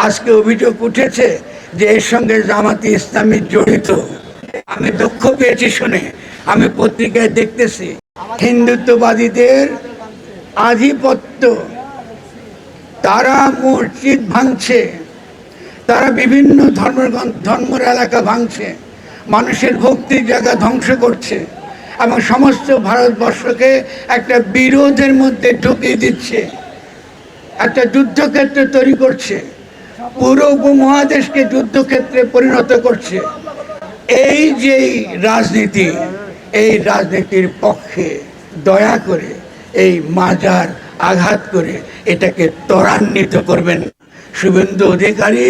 আজকে অভিযোগ উঠেছে যে এর সঙ্গে জামাতে ইসলামী জড়িত। আমি দুঃখ পেয়েছি শুনে। আমি পত্রিকায় দেখতেছি হিন্দুত্ববাদীদের আধিপত্য, তারা মসজিদ ভাঙছে, তারা বিভিন্ন ধর্মের এলাকা ভাঙছে, মানুষের ভক্তির জায়গা ধ্বংস করছে এবং সমস্ত ভারতবর্ষকে একটা বিরোধের মধ্যে ঢুকিয়ে দিচ্ছে, একটা যুদ্ধক্ষেত্র তৈরি করছে, পুরো উপমহাদেশকে যুদ্ধক্ষেত্রে পরিণত করছে। এই যে রাজনীতি, এই রাজনীতির পক্ষে দয়া করে এই মাজার আঘাত করে এটাকে ত্বরান্বিত করবেন। শুভেন্দু অধিকারী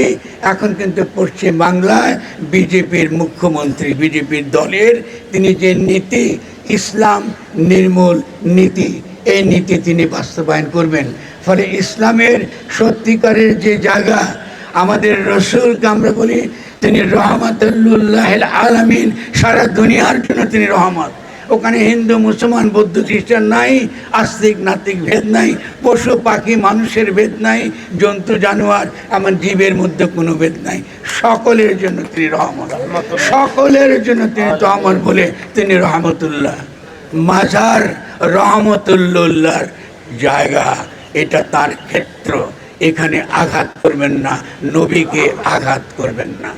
এখন কিন্তু পশ্চিম বাংলায় বিজেপির মুখ্যমন্ত্রী, বিজেপির দলের তিনি যে নীতি, ইসলাম নির্মূল নীতি, এই নীতি তিনি বাস্তবায়ন করবেন। ফলে ইসলামের সত্যিকারের যে জায়গা, আমাদের রসুলকে আমরা বলি তিনি রহমাতুল্লাহ আলামিন, সারা দুনিয়ার জন্য তিনি রহমত। ওখানে হিন্দু মুসলমান বৌদ্ধ খ্রিস্টান নাই, আস্তিক নাস্তিক ভেদ নাই, পশু পাখি মানুষের ভেদ নাই, জন্তু জানোয়ার এমন জীবের মধ্যে কোনো ভেদ নাই। সকলের জন্য তিনি রহমত, সকলের জন্য তিনি রহমত বলে তিনি রহমতুল্লাহ। মাজার রহমতুল্লাহর জায়গা, এটা তার ক্ষেত্র। এখানে আঘাত করবেন না, নবীকে আঘাত করবেন না।